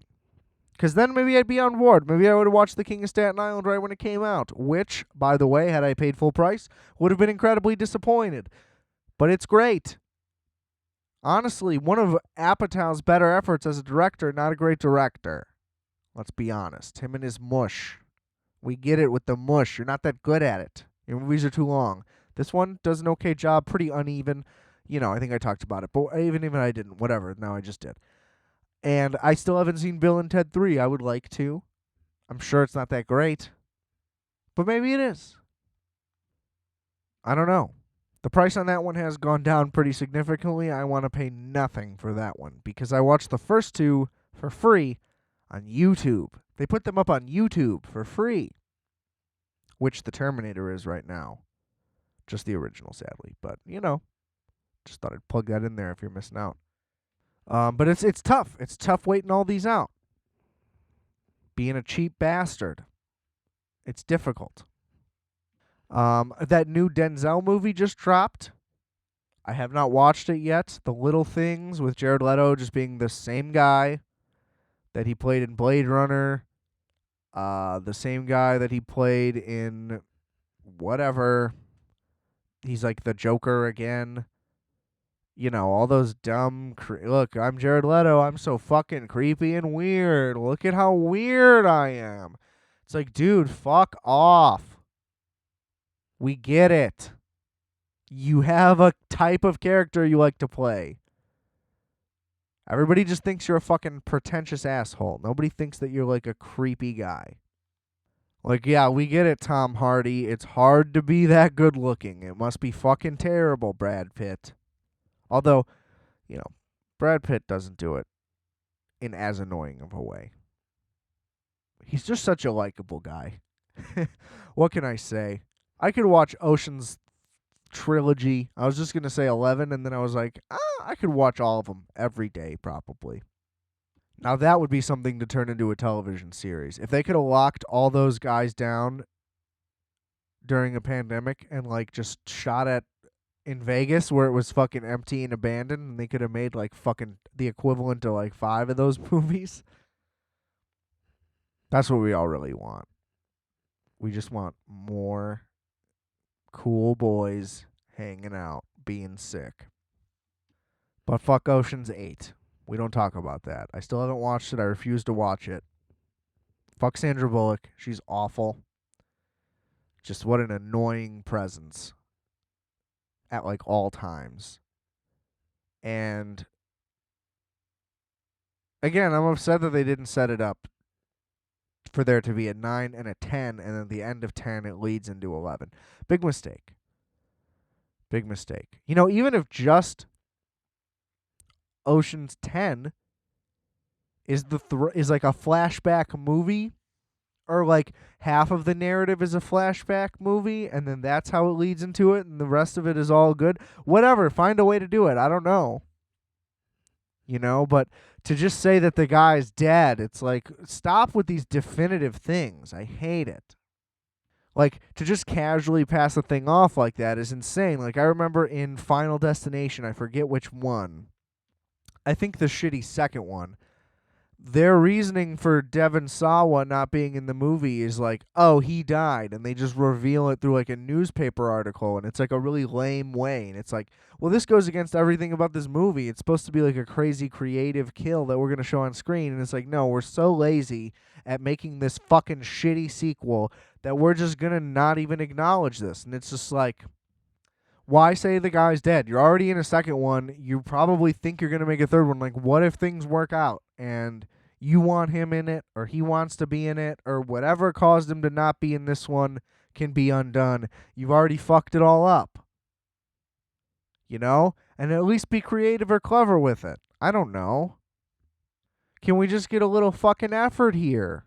A: Because then maybe I'd be on board. Maybe I would have watched The King of Staten Island right when it came out, which, by the way, had I paid full price, would have been incredibly disappointed. But it's great. Honestly, one of Apatow's better efforts as a director, not a great director. Let's be honest. Him and his mush. We get it with the mush. You're not that good at it. Your movies are too long. This one does an okay job, pretty uneven. I think I talked about it, but even if I didn't, whatever. Now I just did. And I still haven't seen Bill and Ted 3. I would like to. I'm sure it's not that great, but maybe it is. I don't know. The price on that one has gone down pretty significantly. I want to pay nothing for that one because I watched the first two for free on YouTube. They put them up on YouTube for free, which The Terminator is right now. Just the original, sadly. But, just thought I'd plug that in there if you're missing out. But it's tough. It's tough waiting all these out. Being a cheap bastard. It's difficult. That new Denzel movie just dropped. I have not watched it yet. The Little Things, with Jared Leto just being the same guy that he played in Blade Runner. The same guy that he played in whatever. He's like the Joker again. All those dumb... Look, I'm Jared Leto. I'm so fucking creepy and weird. Look at how weird I am. It's like, dude, fuck off. We get it. You have a type of character you like to play. Everybody just thinks you're a fucking pretentious asshole. Nobody thinks that you're like a creepy guy. Like, yeah, we get it, Tom Hardy. It's hard to be that good looking. It must be fucking terrible, Brad Pitt. Although, Brad Pitt doesn't do it in as annoying of a way. He's just such a likable guy. What can I say? I could watch Ocean's trilogy. I was just going to say 11, and then I was like, I could watch all of them every day, probably. Now, that would be something to turn into a television series. If they could have locked all those guys down during a pandemic and, just shot at in Vegas where it was fucking empty and abandoned, and they could have made, fucking the equivalent to, 5 of those movies. That's what we all really want. We just want more cool boys hanging out, being sick. But fuck Ocean's 8. We don't talk about that. I still haven't watched it. I refuse to watch it. Fuck Sandra Bullock. She's awful. Just what an annoying presence at all times. And again, I'm upset that they didn't set it up for there to be a 9 and a 10, and then at the end of 10 it leads into 11. Big mistake. Big mistake. Even if just Ocean's 10 is is like a flashback movie, or half of the narrative is a flashback movie, and then that's how it leads into it, and the rest of it is all good. Whatever, find a way to do it. I don't know. But to just say that the guy's dead, it's like, stop with these definitive things. I hate it. To just casually pass a thing off like that is insane. I remember in Final Destination, I forget which one. I think the shitty second one. Their reasoning for Devon Sawa not being in the movie is oh, he died, and they just reveal it through a newspaper article, and it's a really lame way, and it's well, this goes against everything about this movie. It's supposed to be a crazy creative kill that we're going to show on screen, and it's no, we're so lazy at making this fucking shitty sequel that we're just going to not even acknowledge this, and it's just why say the guy's dead? You're already in a second one. You probably think you're going to make a third one. What if things work out and you want him in it, or he wants to be in it, or whatever caused him to not be in this one can be undone? You've already fucked it all up. And at least be creative or clever with it. I don't know. Can we just get a little fucking effort here?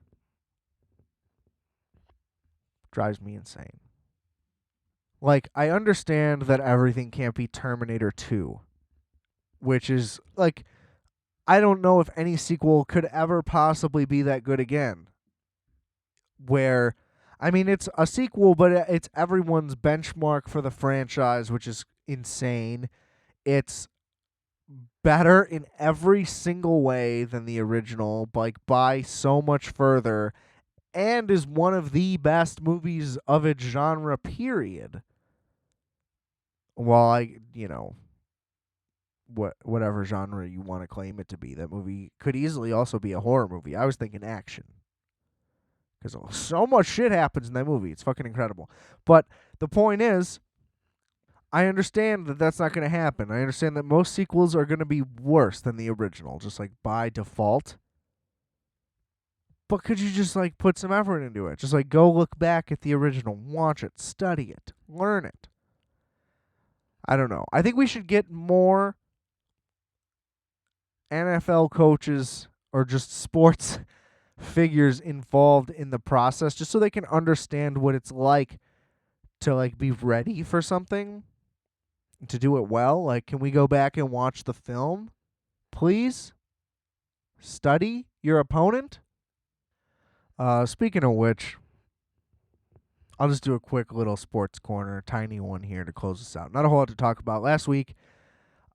A: Drives me insane. Like, I understand that everything can't be Terminator 2, which is, like, I don't know if any sequel could ever possibly be that good again. Where, I mean, it's a sequel, but it's everyone's benchmark for the franchise, which is insane. It's better in every single way than the original, like by so much further, and is one of the best movies of its genre, period. Well, whatever genre you want to claim it to be, that movie could easily also be a horror movie. I was thinking action because so much shit happens in that movie. It's fucking incredible. But the point is, I understand that that's not going to happen. I understand that most sequels are going to be worse than the original, just like by default. But could you just like put some effort into it? Just like go look back at the original, watch it, study it, learn it. I don't know. I think we should get more NFL coaches or just sports figures involved in the process just so they can understand what it's like to like be ready for something, to do it well. Like, can we go back and watch the film, please? Study your opponent. Speaking of which, I'll just do a quick little sports corner, tiny one here to close this out. Not a whole lot to talk about. Last week,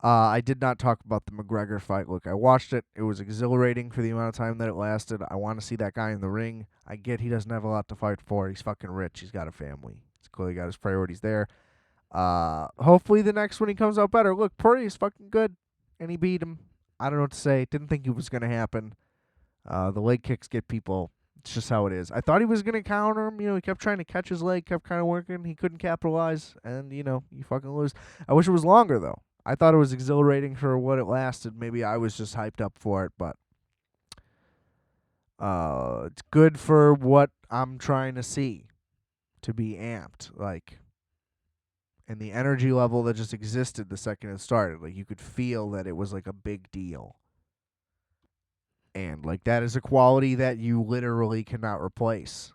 A: I did not talk about the McGregor fight. Look, I watched it. It was exhilarating for the amount of time that it lasted. I want to see that guy in the ring. I get he doesn't have a lot to fight for. He's fucking rich. He's got a family. He's clearly got his priorities there. Hopefully the next one he comes out better. Look, Poirier's fucking good, and he beat him. I don't know what to say. Didn't think it was going to happen. The leg kicks get people. It's just how it is. I thought he was going to counter him. He kept trying to catch his leg, kept kind of working. He couldn't capitalize, and, you fucking lose. I wish it was longer, though. I thought it was exhilarating for what it lasted. Maybe I was just hyped up for it, but it's good for what I'm trying to see, to be amped. Like, and the energy level that just existed the second it started. Like, you could feel that it was like a big deal. And like that is a quality that you literally cannot replace.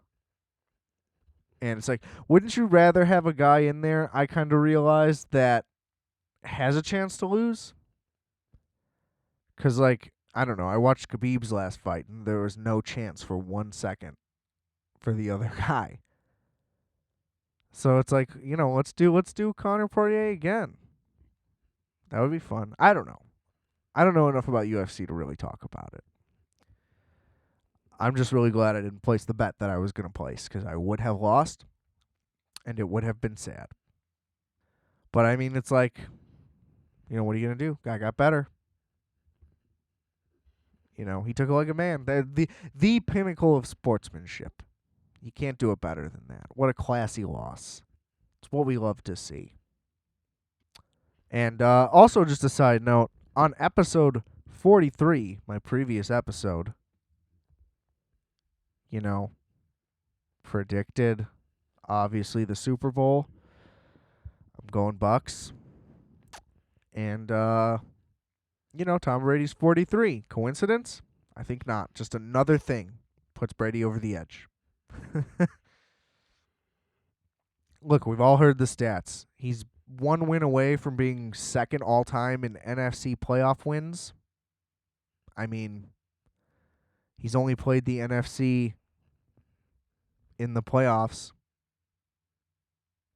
A: And it's like, wouldn't you rather have a guy in there, I kind of realized, that has a chance to lose? Because, like, I don't know. I watched Khabib's last fight, and there was no chance for 1 second for the other guy. So it's like, let's do Conor Poirier again. That would be fun. I don't know. I don't know enough about UFC to really talk about it. I'm just really glad I didn't place the bet that I was going to place, because I would have lost, and it would have been sad. But, I mean, it's like, what are you going to do? Guy got better. He took it like a man. The pinnacle of sportsmanship. You can't do it better than that. What a classy loss. It's what we love to see. And also, just a side note, on episode 43, my previous episode, predicted, obviously, the Super Bowl. I'm going Bucks. And, Tom Brady's 43. Coincidence? I think not. Just another thing puts Brady over the edge. Look, we've all heard the stats. He's one win away from being second all-time in NFC playoff wins. I mean, he's only played the NFC in the playoffs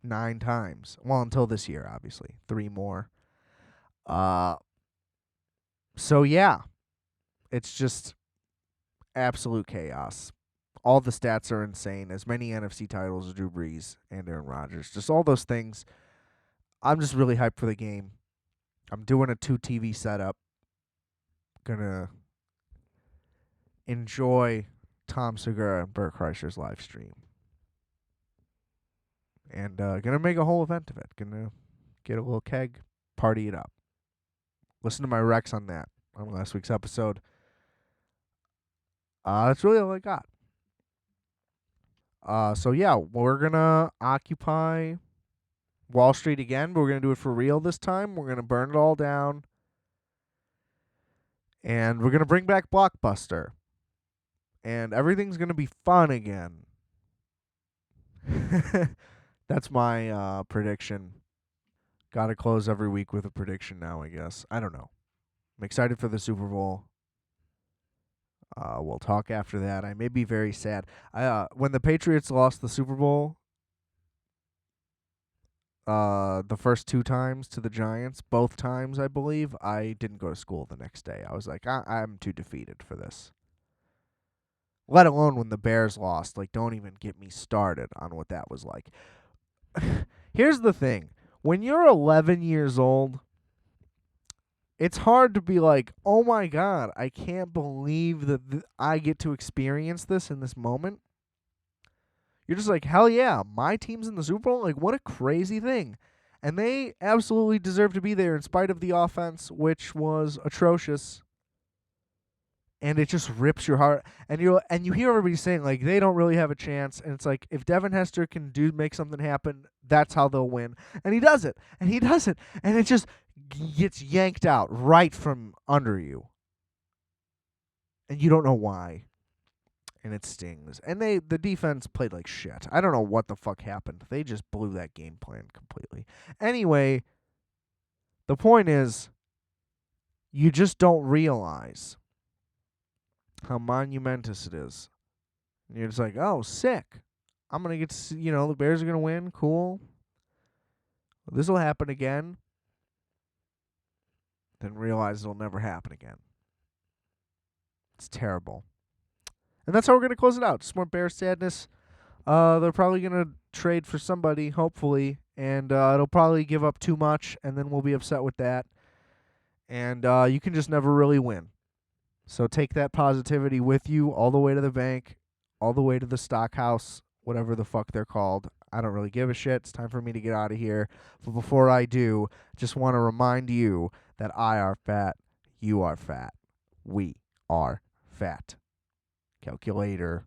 A: 9 times. Well, until this year, obviously. 3 more. So, yeah. It's just absolute chaos. All the stats are insane. As many NFC titles as Drew Brees and Aaron Rodgers. Just all those things. I'm just really hyped for the game. I'm doing a 2 TV setup. Gonna enjoy Tom Segura and Bert Kreischer's live stream. And gonna make a whole event of it. Gonna get a little keg, party it up. Listen to my Rex on that on last week's episode. That's really all I got. So yeah, we're gonna occupy Wall Street again, but we're gonna do it for real this time. We're gonna burn it all down. And we're gonna bring back Blockbuster. And everything's gonna be fun again. That's my prediction. Got to close every week with a prediction now, I guess. I don't know. I'm excited for the Super Bowl. We'll talk after that. I may be very sad. When the Patriots lost the Super Bowl, the first 2 times to the Giants, both times I believe, I didn't go to school the next day. I was like, I'm too defeated for this. Let alone when the Bears lost. Like, don't even get me started on what that was like. Here's the thing. When you're 11 years old, it's hard to be like, oh my God, I can't believe that I get to experience this in this moment. You're just like, hell yeah, my team's in the Super Bowl? Like, what a crazy thing. And they absolutely deserve to be there in spite of the offense, which was atrocious. And it just rips your heart. And you hear everybody saying, like, they don't really have a chance. And it's like, if Devin Hester can make something happen, that's how they'll win. And he does it. And he does it. And it just gets yanked out right from under you. And you don't know why. And it stings. And the defense played like shit. I don't know what the fuck happened. They just blew that game plan completely. Anyway, the point is, you just don't realize how monumentous it is. And you're just like, oh, sick. I'm going to get to see, the Bears are going to win. Cool. This will happen again. Then realize it'll never happen again. It's terrible. And that's how we're going to close it out. Just more Bears sadness. They're probably going to trade for somebody, hopefully, and it'll probably give up too much, and then we'll be upset with that. And you can just never really win. So take that positivity with you all the way to the bank, all the way to the stock house, whatever the fuck they're called. I don't really give a shit. It's time for me to get out of here. But before I do, just want to remind you that I are fat, you are fat, we are fat. Calculator.